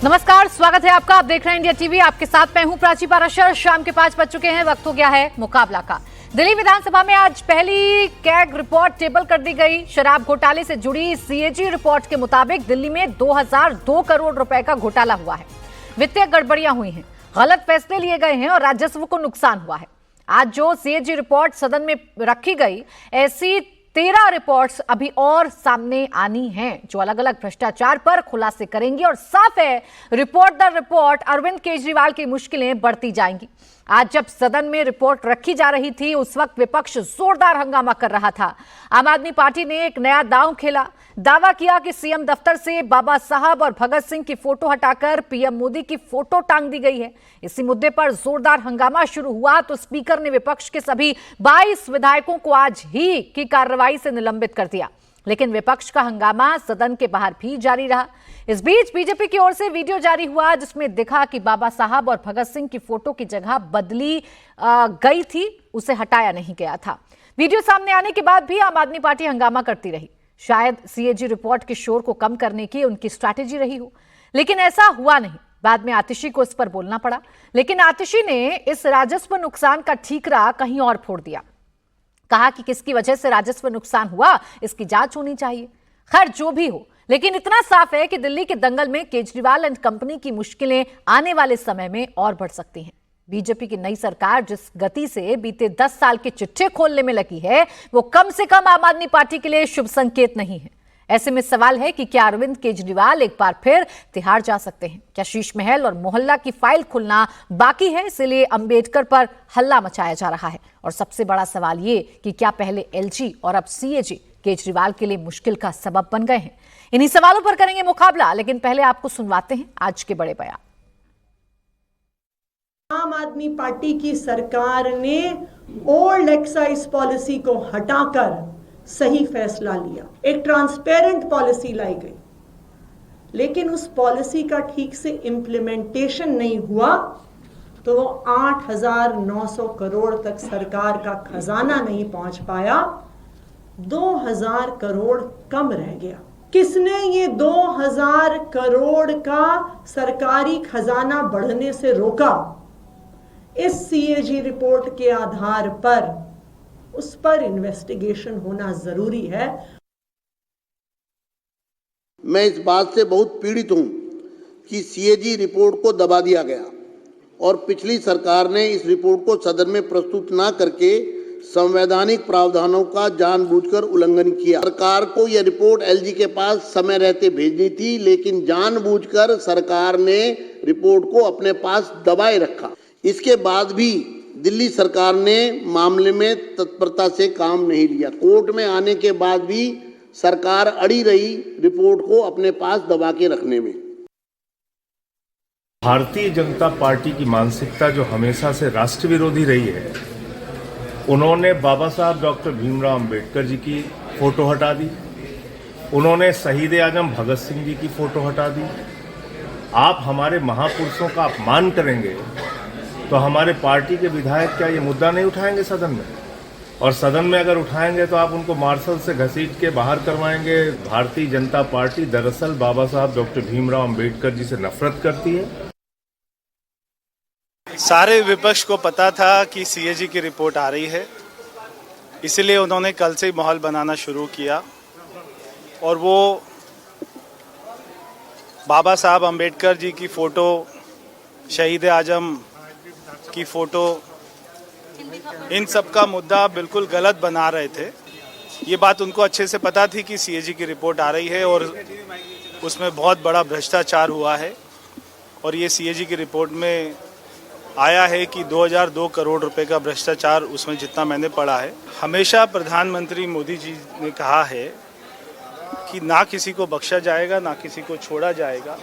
नमस्कार, स्वागत है आपका। आप देख रहे हैं इंडिया टीवी। आपके साथ मैं हूं प्राची पाराशर। शाम के 5 बज चुके हैं। वक्त हो गया है मुकाबला का। दिल्ली विधानसभा में आज पहली कैग रिपोर्ट टेबल कर दी गई। शराब घोटाले से जुड़ी सीएजी रिपोर्ट के मुताबिक दिल्ली में 2002 करोड़ रुपए का घोटाला हुआ है। वित्तीय गड़बड़ियां हुई हैं, गलत फैसले लिए गए हैं और राजस्व को नुकसान हुआ है। आज जो सीएजी रिपोर्ट सदन में रखी गई, ऐसी 13 रिपोर्ट्स अभी और सामने आनी हैं जो अलग अलग भ्रष्टाचार पर खुलासे करेंगी। और साफ है, रिपोर्ट दर रिपोर्ट अरविंद केजरीवाल की मुश्किलें बढ़ती जाएंगी। आज जब सदन में रिपोर्ट रखी जा रही थी, उस वक्त विपक्ष जोरदार हंगामा कर रहा था। आम आदमी पार्टी ने एक नया दांव खेला। दावा किया कि सीएम दफ्तर से बाबा साहब और भगत सिंह की फोटो हटाकर पीएम मोदी की फोटो टांग दी गई है। इसी मुद्दे पर जोरदार हंगामा शुरू हुआ तो स्पीकर ने विपक्ष के सभी 22 विधायकों को आज ही की कार्रवाई से निलंबित कर दिया। लेकिन विपक्ष का हंगामा सदन के बाहर भी जारी रहा। इस बीच बीजेपी की ओर से वीडियो जारी हुआ जिसमें दिखा कि बाबा साहब और भगत सिंह की फोटो की जगह बदली गई थी, उसे हटाया नहीं गया था। वीडियो सामने आने के बाद भी आम आदमी पार्टी हंगामा करती रही। शायद सीएजी रिपोर्ट के शोर को कम करने की उनकी स्ट्रैटेजी रही हो, लेकिन ऐसा हुआ नहीं। बाद में आतिशी को इस पर बोलना पड़ा, लेकिन आतिशी ने इस राजस्व नुकसान का ठीकरा कहीं और फोड़ दिया। कहा कि किसकी वजह से राजस्व नुकसान हुआ, इसकी जांच होनी चाहिए। खैर, जो भी हो, लेकिन इतना साफ है कि दिल्ली के दंगल में केजरीवाल एंड कंपनी की मुश्किलें आने वाले समय में और बढ़ सकती हैं। बीजेपी की नई सरकार जिस गति से बीते 10 साल के चिट्ठे खोलने में लगी है, वो कम से कम आम आदमी पार्टी के लिए शुभ संकेत नहीं है। ऐसे में सवाल है कि क्या अरविंद केजरीवाल एक बार फिर तिहाड़ जा सकते हैं? क्या शीश महल और मोहल्ला की फाइल खुलना बाकी है, इसलिए अंबेडकर पर हल्ला मचाया जा रहा है? और सबसे बड़ा सवाल ये कि क्या पहले एलजी और अब सीएजी केजरीवाल के लिए मुश्किल का सबब बन गए हैं? इन्हीं सवालों पर करेंगे मुकाबला, लेकिन पहले आपको सुनवाते हैं आज के बड़े बयान। आम आदमी पार्टी की सरकार ने ओल्ड एक्साइज पॉलिसी को हटाकर सही फैसला लिया, एक ट्रांसपेरेंट पॉलिसी लाई गई, लेकिन उस पॉलिसी का ठीक से इंप्लीमेंटेशन नहीं हुआ तो वो 8,900 करोड़ तक सरकार का खजाना नहीं पहुंच पाया, 2,000 करोड़ कम रह गया। किसने ये 2,000 करोड़ का सरकारी खजाना बढ़ने से रोका? इस सीएजी रिपोर्ट के आधार पर उस पर इन्वेस्टिगेशन होना जरूरी है। मैं इस बात से बहुत पीड़ित हूं कि सीएजी रिपोर्ट को दबा दिया गया और पिछली सरकार ने इस रिपोर्ट को सदन में प्रस्तुत न करके संवैधानिक प्रावधानों का जानबूझकर उल्लंघन किया। सरकार को यह रिपोर्ट एलजी के पास समय रहते भेजनी थी, लेकिन जानबूझकर सरकार ने रिपोर्ट को अपने पास दबाए रखा। इसके बाद भी दिल्ली सरकार ने मामले में तत्परता से काम नहीं लिया। कोर्ट में आने के बाद भी सरकार अड़ी रही रिपोर्ट को अपने पास दबा के रखने में। भारतीय जनता पार्टी की मानसिकता जो हमेशा से राष्ट्र विरोधी रही है, उन्होंने बाबा साहब डॉक्टर भीमराव अंबेडकर जी की फोटो हटा दी, उन्होंने शहीद आजम भगत सिंह जी की फोटो हटा दी। आप हमारे महापुरुषों का अपमान करेंगे तो हमारे पार्टी के विधायक क्या ये मुद्दा नहीं उठाएंगे सदन में? और सदन में अगर उठाएंगे तो आप उनको मार्शल से घसीट के बाहर करवाएंगे। भारतीय जनता पार्टी दरअसल बाबा साहब डॉक्टर भीमराव अंबेडकर जी से नफरत करती है। सारे विपक्ष को पता था कि सीएजी की रिपोर्ट आ रही है, इसलिए उन्होंने कल से ही माहौल बनाना शुरू किया और वो बाबा साहब अंबेडकर जी की फोटो, शहीद आजम की फोटो, इन सब का मुद्दा बिल्कुल गलत बना रहे थे। ये बात उनको अच्छे से पता थी कि सीएजी की रिपोर्ट आ रही है और उसमें बहुत बड़ा भ्रष्टाचार हुआ है। और ये सीएजी की रिपोर्ट में आया है कि 2002 करोड़ रुपए का भ्रष्टाचार, उसमें जितना मैंने पढ़ा है। हमेशा प्रधानमंत्री मोदी जी ने कहा है कि ना किसी को बख्शा जाएगा, ना किसी को छोड़ा जाएगा।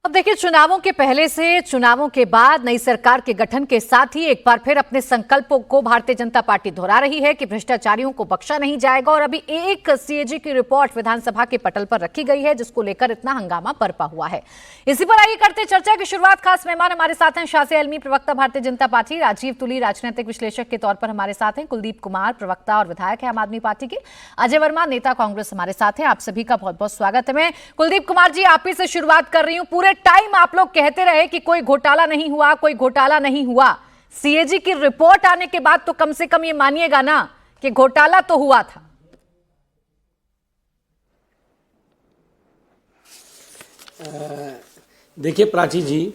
अब देखिए, चुनावों के पहले से चुनावों के बाद नई सरकार के गठन के साथ ही एक बार फिर अपने संकल्पों को भारतीय जनता पार्टी दोहरा रही है कि भ्रष्टाचारियों को बख्शा नहीं जाएगा। और अभी एक सीएजी की रिपोर्ट विधानसभा के पटल पर रखी गई है, जिसको लेकर इतना हंगामा बरपा हुआ है। इसी पर आइए करते चर्चा की शुरुआत। खास मेहमान हमारे साथ हैं शाज़िया इल्मी, प्रवक्ता भारतीय जनता पार्टी, राजीव तुली, राजनीतिक विश्लेषक के तौर पर हमारे साथ हैं, कुलदीप कुमार, प्रवक्ता और विधायक है आम आदमी पार्टी के, अजय वर्मा, नेता कांग्रेस हमारे साथ हैं। आप सभी का बहुत बहुत स्वागत है। मैं कुलदीप कुमार जी आप ही से शुरुआत कर रही हूं। पूरे टाइम आप लोग कहते रहे कि कोई घोटाला नहीं हुआ, कोई घोटाला नहीं हुआ। सीएजी की रिपोर्ट आने के बाद तो कम से कम ये मानिएगा ना कि घोटाला तो हुआ था। देखिए प्राची जी,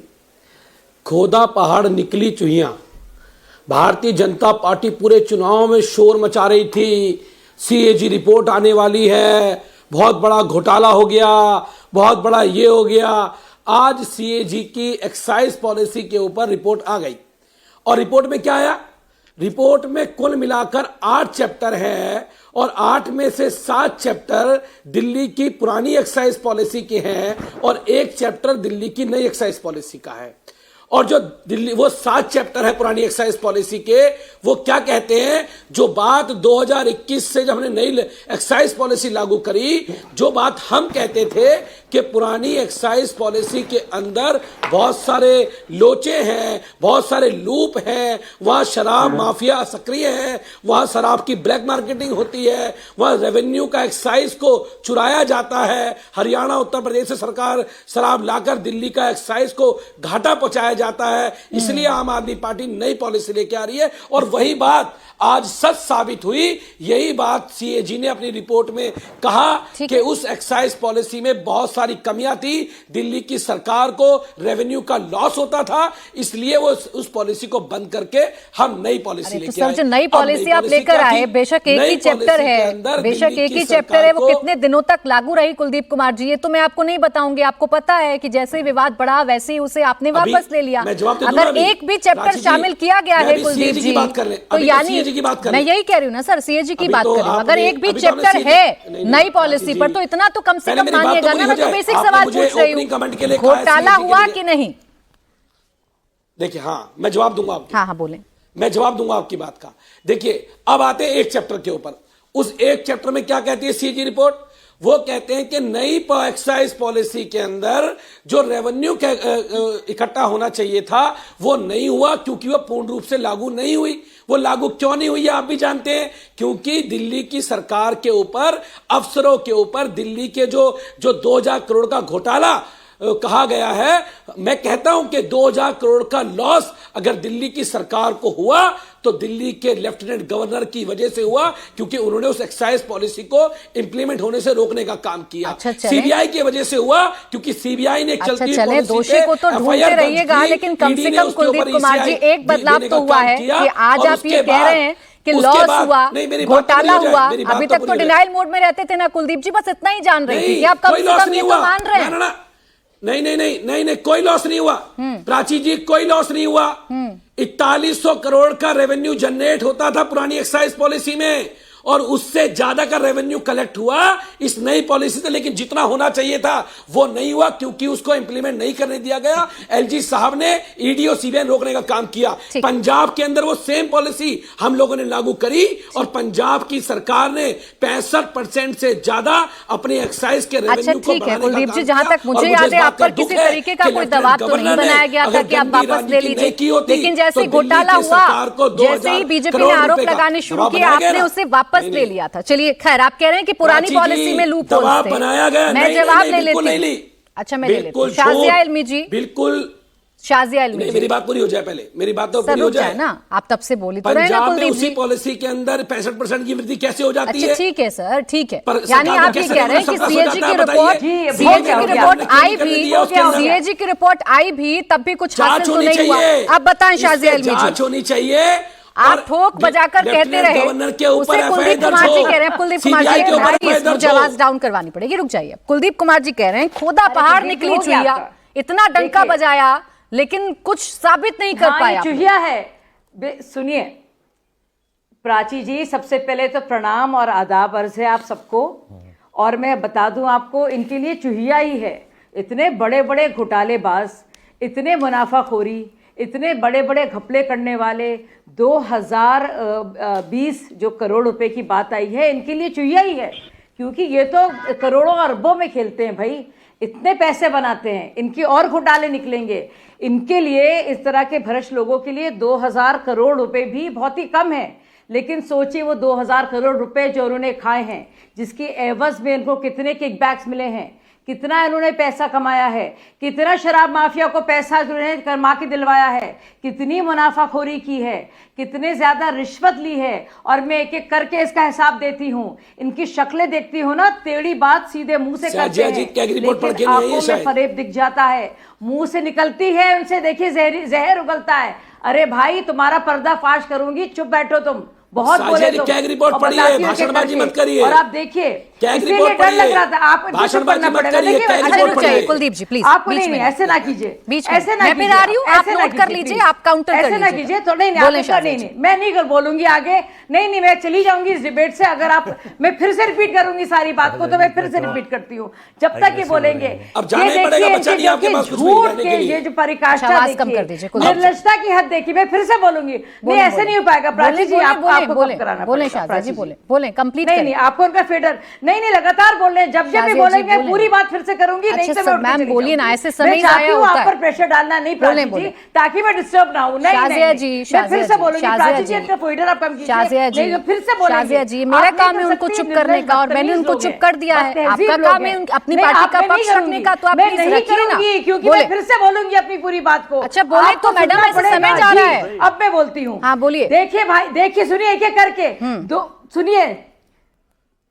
खोदा पहाड़ निकली चुहियां। भारतीय जनता पार्टी पूरे चुनाव में शोर मचा रही थी, सीएजी रिपोर्ट आने वाली है, बहुत बड़ा घोटाला हो गया, बहुत बड़ा ये हो गया। आज सीएजी की एक्साइज पॉलिसी के ऊपर रिपोर्ट आ गई और रिपोर्ट में क्या आया? रिपोर्ट में कुल मिलाकर 8 चैप्टर है और 8 में से 7 चैप्टर दिल्ली की पुरानी एक्साइज पॉलिसी के हैं और 1 चैप्टर दिल्ली की नई एक्साइज पॉलिसी का है। और जो दिल्ली वो 7 चैप्टर है पुरानी एक्साइज पॉलिसी के, वो क्या कहते हैं? जो बात 2021 से जब हमने नई एक्साइज पॉलिसी लागू करी, जो बात हम कहते थे कि पुरानी एक्साइज पॉलिसी के अंदर बहुत सारे लोचे हैं, बहुत सारे लूप हैं, वहां शराब माफिया सक्रिय है, वहां शराब की ब्लैक मार्केटिंग होती है, वहां रेवेन्यू का एक्साइज को चुराया जाता है, हरियाणा उत्तर प्रदेश से सरकार शराब लाकर दिल्ली का एक्साइज को घाटा पहुंचाया जाता है। इसलिए आम आदमी पार्टी नई पॉलिसी लेके आ रही है और वही बात आज सच साबित हुई। यही बात सीएजी ने अपनी रिपोर्ट में कहा कि उस एक्साइज पॉलिसी में बहुत सारी कमियां थी, दिल्ली की सरकार को रेवेन्यू का लॉस होता था, इसलिए वो उस पॉलिसी को बंद करके हम नई पॉलिसी लेके आए। नई पॉलिसी आप लेकर आए, बेशक एक ही चैप्टर है, बेशक एक ही चैप्टर है, वो कितने दिनों तक लागू रही कुलदीप कुमार जी, ये तो मैं आपको नहीं बताऊंगी। आपको पता है कि जैसे ही विवाद बढ़ा वैसे ही उसे आपने वापस ले लिया। अगर एक भी चैप्टर शामिल किया गया है कुलदीप जी, तो यानी मैं यही कह रही हूँ ना सर, सीएजी की बात कर रही हूँ। अगर एक भी चैप्टर है नई पॉलिसी पर तो इतना तो कम से कम मानिएगा ना। मैं तो बेसिक सवाल पूछ रही हूँ, घोटाला हुआ कि नहीं? देखिए, हाँ मैं जवाब दूंगा आपको। हाँ बोलें। मैं जवाब दूंगा आपकी बात का। देखिए, अब आते हैं एक चैप्टर के ऊपर। उस एक चैप्टर में क्या कहती है सीएजी रिपोर्ट? वो कहते हैं कि नई एक्साइज पॉलिसी के अंदर जो रेवेन्यू इकट्ठा होना चाहिए था वो नहीं हुआ, क्योंकि वो पूर्ण रूप से लागू नहीं हुई। वो लागू क्यों नहीं हुई आप भी जानते हैं, क्योंकि दिल्ली की सरकार के ऊपर, अफसरों के ऊपर दिल्ली के जो 2000 करोड़ का घोटाला कहा गया है, मैं कहता हूं कि 2000 करोड़ का लॉस अगर दिल्ली की सरकार को हुआ तो दिल्ली के लेफ्टिनेंट गवर्नर की वजह से हुआ, क्योंकि उन्होंने उस एक्साइज पॉलिसी को इंप्लीमेंट होने से रोकने का काम किया। सीबीआई की वजह से हुआ, क्योंकि सीबीआई ने चलती चले दोषी को तो ढूंढते रहिएगा, लेकिन कम से कम कुलदीप कुमार जी एक बदलाव तो हुआ है कि आज आप ये कह रहे हैं कि लॉस हुआ, घोटाला हुआ। अभी तक तो डिनाइल मोड में रहते थे ना कुलदीप जी, बस इतना ही जान रहे थे कि आप कम से कम ये तो मान रहे हैं। नहीं, कोई लॉस नहीं हुआ प्राची जी, कोई लॉस नहीं हुआ। 4100 करोड़ का रेवेन्यू जनरेट होता था पुरानी एक्साइज पॉलिसी में और उससे ज्यादा का रेवेन्यू कलेक्ट हुआ इस नई पॉलिसी से, लेकिन जितना होना चाहिए था वो नहीं हुआ, क्योंकि उसको इंप्लीमेंट नहीं करने दिया गया। एलजी साहब ने ईडी और सीबीआई रोकने का काम किया। पंजाब के अंदर वो सेम पॉलिसी हम लोगों ने लागू करी और पंजाब की सरकार ने 65% से ज्यादा अपने एक्साइज के रेवेन्यू को बढ़ाने का काम किया। जहां तक मुझे याद है, आप पर किसी तरीके का कोई दबाव तो नहीं बनाया गया था कि आप वापस ले लीजिए, लेकिन जैसे घोटाला हुआ, जैसे ही बीजेपी ने आरोप लगाने शुरू किए, आपने उसे वापस ले लिया था। चलिए खैर, आप कह रहे हैं कि पुरानी पॉलिसी में लूप होल्स थे। बनाया गया, मैं जवाब ले लेती। अच्छा मैं ले लेती हूं। शाज़िया इल्मी जी, बिल्कुल शाज़िया इल्मी जी, मेरी बात पूरी हो जाए पहले, मेरी बात तो पूरी हो जाए ना। आप तब से बोली तो रहे ना कुलदीप जी। उसी पॉलिसी के अंदर 65% की वृद्धि कैसे हो जाती है? ठीक है सर, ठीक है। यानी आप ये कह रहे हैं कि सीएजी की रिपोर्ट आई भी तब भी कुछ हासिल तो नहीं हुआ। अब बताएं शाज़िया इल्मी जी, जांच होनी चाहिए। आप ठोक बजाकर कहते रहे, उसे कुलदीप कुमार जी कह रहे हैं, कुलदीप कुमार जी मुझे आवाज डाउन करवानी पड़ेगी, रुक जाइए। कुलदीप कुमार जी कह रहे हैं खोदा पहाड़ निकली चुहिया, इतना डंका बजाया लेकिन कुछ साबित नहीं कर पाया। चुहिया है। सुनिए प्राची जी, सबसे पहले तो प्रणाम और आदाब अर्ज है आप सबको, और मैं बता दूं आपको, इनके लिए चुहिया ही है, इतने बड़े बड़े घोटालेबाज, इतने मुनाफाखोरी, इतने बड़े बड़े घपले करने वाले 2020 जो करोड़ रुपए की बात आई है, इनके लिए चुहिया ही है, क्योंकि ये तो करोड़ों अरबों में खेलते हैं भाई, इतने पैसे बनाते हैं, इनके और घोटाले निकलेंगे। इनके लिए, इस तरह के भ्रष्ट लोगों के लिए 2000 करोड़ रुपए भी बहुत ही कम है। लेकिन सोचिए वो 2000 करोड़ रुपए जो उन्होंने खाए हैं, जिसकी एवज में इनको कितने किकबैक्स मिले हैं, कितना इन्होंने पैसा कमाया है, कितना शराब माफिया को पैसा उन्होंने कमा के दिलवाया है, कितनी मुनाफाखोरी की है, कितने ज्यादा रिश्वत ली है। और मैं एक एक करके इसका हिसाब देती हूँ। इनकी शक्लें देखती हूँ ना, टेढ़ी बात सीधे मुंह से करते हैं, लेकिन आंखों में फरेब दिख जाता है, मुंह से निकलती है उनसे देखिए जहर उगलता है। अरे भाई तुम्हारा पर्दाफाश करूंगी, चुप बैठो तुम, बहुत बोले तुम। कैग रिपोर्ट पढ़िए, भाषणबाजी मत करिए। और आप देखिए, इसीलिए डर लग रहा था, आप भाषणबाजी मत करिए। कुलदीप जी प्लीज, आप नहीं, ऐसे ना कीजिए, ऐसे ना कीजिए, आप नोट कर लीजिए, आप काउंटर कर लीजिए, ऐसे ना कीजिए। तो नहीं, मैं नहीं बोलूंगी आगे, नहीं, मैं चली जाऊंगी इस डिबेट से। अगर आप, मैं फिर से रिपीट करूंगी सारी बात को, तो मैं फिर से रिपीट करती हूँ जब तक ये बोलेंगे। झूठ के ये जो परिकाष्ठा देखिए, निर्लजता की हद देखिए, मैं फिर से बोलूंगी, नहीं ऐसे नहीं हो पाएगा। प्राची जी आपको कराना बोले, शाहज़ा जी बोले, कंप्लीट नहीं, आपको उनका फेडर नहीं, लगातार बोल रहे हैं, जब भी बोलेंगे पूरी बात फिर से करूंगी। नहीं तो मैम बोलिए ना, ऐसे समय चाहती हूँ आप पर प्रेशर डालना नहीं प्राची जी, ताकि मैं डिस्टर्ब ना हूँ। नहीं, फिर से बोलूंगी प्राची जी, अपना फेडर आप कम कीजिए। नहीं, फिर से बोलेंगे जी, मेरा काम है उनको चुप करने का, और मैंने उनको चुप कर दिया है। आपका काम है अपनी पार्टी का पक्ष रखने का, तो आप मैं नहीं करूंगी, क्योंकि मैं फिर से बोलूंगी अपनी पूरी बात को। अच्छा बोले तो मैडम, ऐसे समय जा रहा है। अब मैं बोलती हूँ। हाँ बोलिए। देखिए भाई, देखिए, सुनिए एक एक करके, सुनिए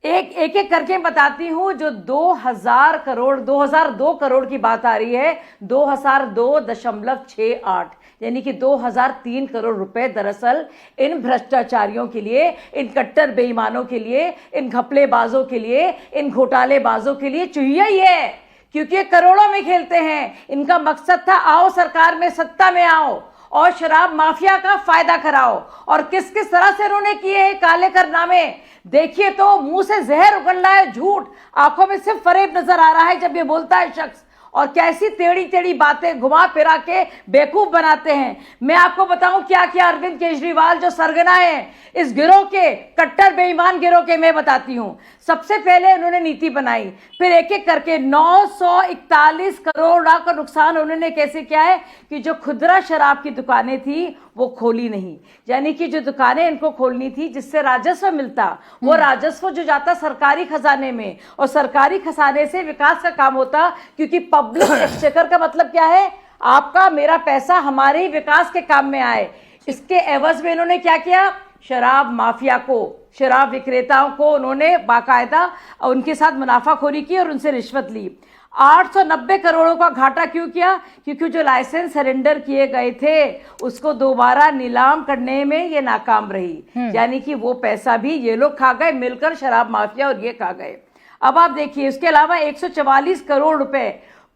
एक एक करके बताती हूं। जो 2002 करोड़ की बात आ रही है, 2002.68, यानी कि 2003 करोड़ रुपए दरअसल इन भ्रष्टाचारियों के लिए, इन कट्टर बेईमानों के लिए, इन घपलेबाजों के लिए, इन घोटालेबाजों के लिए चुहिया ही है, क्योंकि ये करोड़ों में खेलते हैं। इनका मकसद था, आओ सरकार में, सत्ता में आओ और शराब माफिया का फायदा कराओ। और किस किस तरह से उन्होंने किए हैं काले कारनामे, देखिए तो मुंह से जहर उगल रहा है, झूठ, आंखों में सिर्फ फरेब नजर आ रहा है जब ये बोलता है शख्स। और कैसी टेढ़ी टेढ़ी बातें घुमा फिरा के बेवकूफ बनाते हैं। मैं आपको बताऊं क्या क्या अरविंद केजरीवाल जो सरगना है इस गिरोह के, कट्टर बेईमान गिरोह के, मैं बताती हूं। सबसे पहले उन्होंने नीति बनाई, फिर एक एक करके 941 करोड़ का नुकसान उन्होंने कैसे किया है कि जो खुदरा शराब की दुकानें थी वो खोली नहीं, यानी कि जो दुकानें इनको खोलनी थी जिससे राजस्व मिलता, वो राजस्व जो जाता सरकारी खजाने में, और सरकारी खजाने से विकास का काम होता, क्योंकि पब्लिक एक्सचेकर का मतलब क्या है, आपका मेरा पैसा हमारे ही विकास के काम में आए। इसके एवज में इन्होंने क्या किया, शराब माफिया को, शराब विक्रेताओं को उन्होंने बाकायदा उनके साथ मुनाफाखोरी की और उनसे रिश्वत ली। 890 करोड़ों का घाटा क्यों किया, क्योंकि जो लाइसेंस सरेंडर किए गए थे उसको दोबारा नीलाम करने में ये नाकाम रही, यानी कि वो पैसा भी ये लोग खा गए मिलकर, शराब माफिया और ये खा गए। अब आप देखिए, इसके अलावा 144 करोड़ रुपए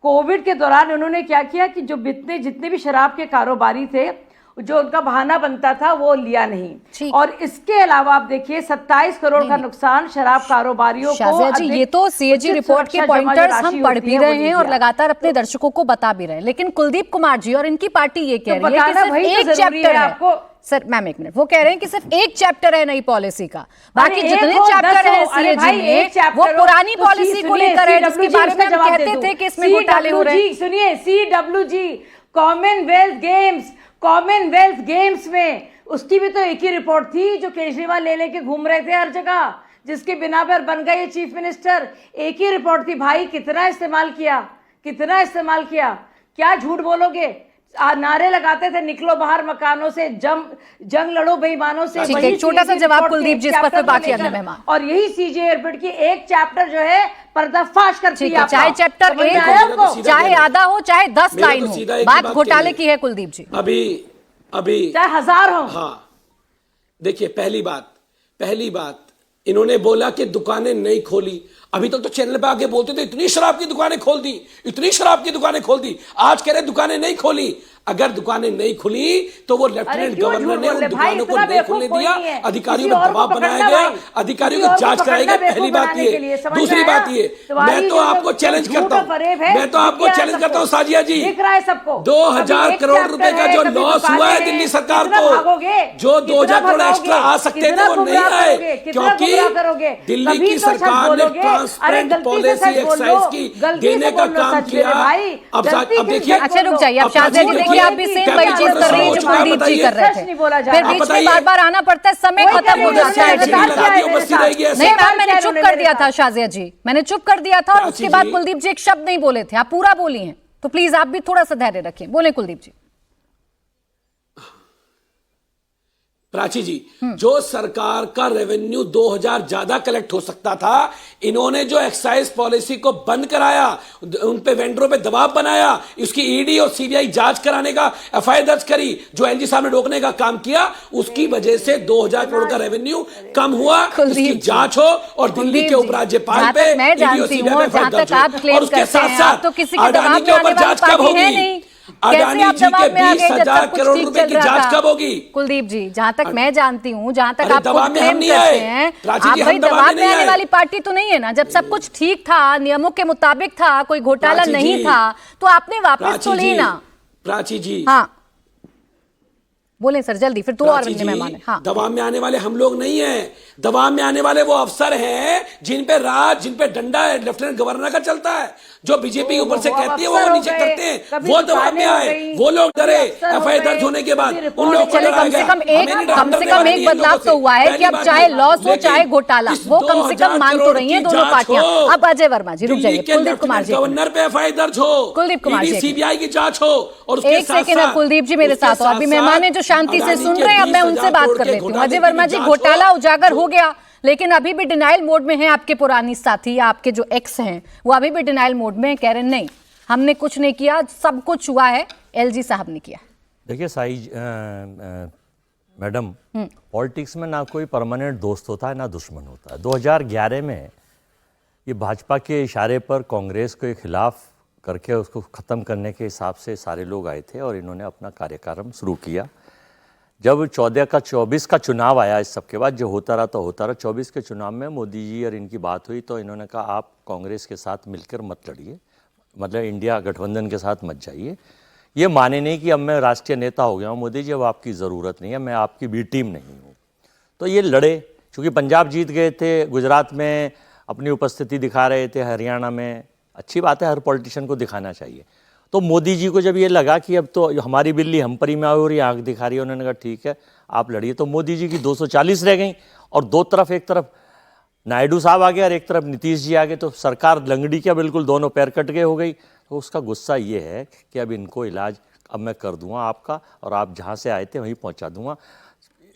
कोविड के दौरान उन्होंने क्या किया कि जो जितने भी शराब के कारोबारी थे, जो उनका बहाना बनता था वो लिया नहीं। और इसके अलावा आप देखिए 27 करोड़ का नुकसान शराब कारोबारियों को। जी, ये तो सीएजी रिपोर्ट के पॉइंटर्स हम पढ़ भी रहे हैं और लगातार अपने दर्शकों को बता भी रहे हैं, लेकिन कुलदीप कुमार जी और इनकी पार्टी ये कह रही है कि सिर्फ एक चैप्टर है आपको। सर मैम एक मिनट, वो कह रहे हैं कि सिर्फ एक चैप्टर है नई पॉलिसी का, बाकी जितने चैप्टर हैं सीएजी में वो पुरानी पॉलिसी को लेकर है, जिसके बारे में हम कहते थे कि इसमें घोटाले हो रहे हैं। सुनिए, CWG कॉमनवेल्थ गेम्स में उसकी भी तो एक ही रिपोर्ट थी जो केजरीवाल ले लेके घूम रहे थे हर जगह, जिसके बिना पर बन गए चीफ मिनिस्टर। एक ही रिपोर्ट थी भाई, कितना इस्तेमाल किया, क्या झूठ बोलोगे। नारे लगाते थे, निकलो बाहर मकानों से, जंग लड़ो बेईमानों से। एक छोटा सा जवाब कुलदीप जी इस पर, बाकी अगले मेहमान। और यही सीजे रिपोर्ट की एक चैप्टर जो है पर्दाफाश करती है, चाहे चैप्टर 1 हो, चाहे आधा हो, चाहे 10 लाइन हो, बात घोटाले की है कुलदीप जी। अभी चाहे 1000 हो। हाँ देखिए, पहली बात इन्होंने बोला कि दुकानें नहीं खोली। अभी तक तो चैनल पे आके बोलते थे इतनी शराब की दुकानें खोल दी, आज कह रहे दुकानें नहीं खोली। अगर दुकानें नहीं खुली तो वो लेफ्टिनेंट गवर्नर ने उन दुकानों को नहीं खुलने दिया, अधिकारियों पर दबाव बनाया गया, अधिकारियों की जांच कराई गई। पहली बात ये। दूसरी बात ये, मैं तो आपको चैलेंज करता हूँ साजिया जी, 2000 करोड़ रुपए का जो लॉस हुआ है दिल्ली सरकार को, जो 2000 करोड़ एक्स्ट्रा आ सकते थे वो नहीं आए, क्योंकि दिल्ली की सरकार ने ट्रांसपेरेंट पॉलिसी एक्साइज की देने का काम किया। अब देखिए, अच्छा रुक जाइए, अब शाजिया जी देखिए आप भी सेम वही चीज कर रही है जो कुलदीप जी कर रहे थे, फिर बीच में बार बार आना पड़ता है, समय खत्म हो जाता है। नहीं मैम, मैंने चुप कर दिया था शाजिया जी, मैंने चुप कर दिया था और उसके बाद कुलदीप जी एक शब्द नहीं बोले थे, आप पूरा बोली हैं, तो प्लीज आप भी थोड़ा सा धैर्य रखें। बोले कुलदीप जी। प्राची जी, जो सरकार का रेवेन्यू 2000 ज्यादा कलेक्ट हो सकता था, इन्होंने जो एक्साइज पॉलिसी को बंद कराया, उन पे वेंडरों पे दबाव बनाया, उसकी ईडी और सीबीआई जांच कराने का एफआईआर दर्ज करी, जो एलजी साहब ने रोकने का काम किया, उसकी वजह से 2000 करोड़ का रेवेन्यू कम हुआ। उसकी जांच हो और दिल्ली के उपराज्यपाल पे ईडी और सीबीआई पे एफआईआर दर्ज हो, और उसके साथ साथ अडानी के ऊपर जांच कब होगी? अडानी जी के 20,000 करोड़ रुपए की जांच कब होगी? कुलदीप जी, जहां तक मैं जानती हूं, जहां तक आप खुद क्लेम करते हैं, आप भाई दबाव में आने वाली पार्टी तो नहीं है ना। जब सब कुछ ठीक था, नियमों के मुताबिक था, कोई घोटाला नहीं था, तो आपने वापस तो ली ना। प्राची जी, हाँ बोले सर जल्दी, फिर तो और बंदे मेहमान है। हाँ, दबाव में आने वाले हम लोग नहीं हैं, दबाव में आने वाले वो अफसर हैं जिन पे राज, जिन पे डंडा लेफ्टिनेंट गवर्नर का चलता है, जो बीजेपी के ऊपर से कहती है वो नीचे करते हैं, वो दबाव में आए, वो लोग डरे एफआईआर दर्ज होने के बाद, उन लोग चले कम से कम एक बदलाव तो हुआ है कि अब चाहे लॉस हो चाहे घोटाला, वो कम से कम मान तो रही है दोनों पार्टियां। अब अजय वर्मा जी रुक जाइए, कुलदीप कुमार जी, गवर्नर पे एफआईआर दर्ज हो, कुलदीप कुमार जी सीबीआई की जांच हो, और एक सेकेंड कुलदीप जी मेरे साथ हो, अभी मेहमान है जो शांति से सुन रहे हैं, अब मैं उनसे बात कर लेती हूँ। अजय वर्मा जी, घोटाला उजागर हो गया, लेकिन अभी भी डिनाइल मोड में हैं आपके पुरानी साथी या आपके जो एक्स हैं, वो अभी भी डिनाइल मोड में कह रहे नहीं हमने कुछ नहीं किया, सब कुछ हुआ है एलजी साहब ने किया। देखिए साई मैडम, पॉलिटिक्स में ना कोई परमानेंट दोस्त होता है ना दुश्मन होता है। 2011 में ये भाजपा के इशारे पर कांग्रेस के खिलाफ करके उसको ख़त्म करने के हिसाब से सारे लोग आए थे और इन्होंने अपना कार्यक्रम शुरू किया। जब 14 का 24 का चुनाव आया, इस सब के बाद जो होता रहा तो होता रहा, 24 के चुनाव में मोदी जी और इनकी बात हुई तो इन्होंने कहा आप कांग्रेस के साथ मिलकर मत लड़िए, मतलब इंडिया गठबंधन के साथ मत जाइए। ये माने नहीं कि अब मैं राष्ट्रीय नेता हो गया हूँ मोदी जी, अब आपकी ज़रूरत नहीं है, मैं आपकी बी टीम नहीं हूँ। तो ये लड़े, चूँकि पंजाब जीत गए थे, गुजरात में अपनी उपस्थिति दिखा रहे थे, हरियाणा में, अच्छी बात है, हर पॉलिटिशियन को दिखाना चाहिए। तो मोदी जी को जब ये लगा कि अब तो हमारी बिल्ली हम परी में हो रही है, आँख दिखा रही है, उन्होंने कहा ठीक है आप लड़िए। तो मोदी जी की 240 रह गई और दो तरफ, एक तरफ नायडू साहब आ गए और एक तरफ नीतीश जी आ गए, तो सरकार लंगड़ी क्या बिल्कुल दोनों पैर कट गए हो गई। तो उसका गुस्सा ये है कि अब इनको इलाज अब मैं कर दूंगा आपका, और आप जहाँ से आए थे वहीं पहुँचा दूंगा।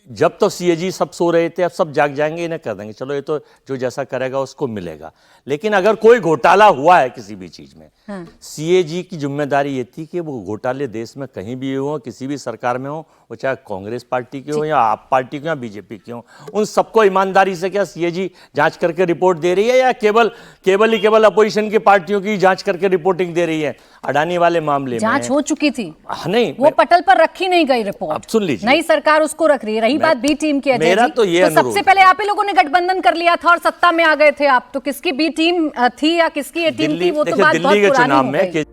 जब तो सीएजी सब सो रहे थे, अब सब जाग जाएंगे, इन्हें कर देंगे, चलो ये तो जो जैसा करेगा उसको मिलेगा। लेकिन अगर कोई घोटाला हुआ है किसी भी चीज़ में, सीएजी की जिम्मेदारी ये थी कि वो घोटाले देश में कहीं भी हो, किसी भी सरकार में हो, वो चाहे कांग्रेस पार्टी की हो या आप पार्टी की या बीजेपी की हो, उन सबको ईमानदारी से क्या सीएजी जांच करके रिपोर्ट दे रही है या केवल अपोजिशन की पार्टियों की जांच करके रिपोर्टिंग दे रही है? अडानी वाले मामले में जांच हो चुकी थी, नहीं वो पटल पर रखी नहीं गई रिपोर्ट, अब सुन लीजिए, नई सरकार उसको रख रही है। रही बात बी टीम की, मेरा तो ये सबसे पहले आप ही लोगों ने गठबंधन कर लिया था और सत्ता में आ गए थे आप, तो किसकी बी टीम थी या किसकी ए टीम थी वो तो बात बहुत पुरानी हो गई।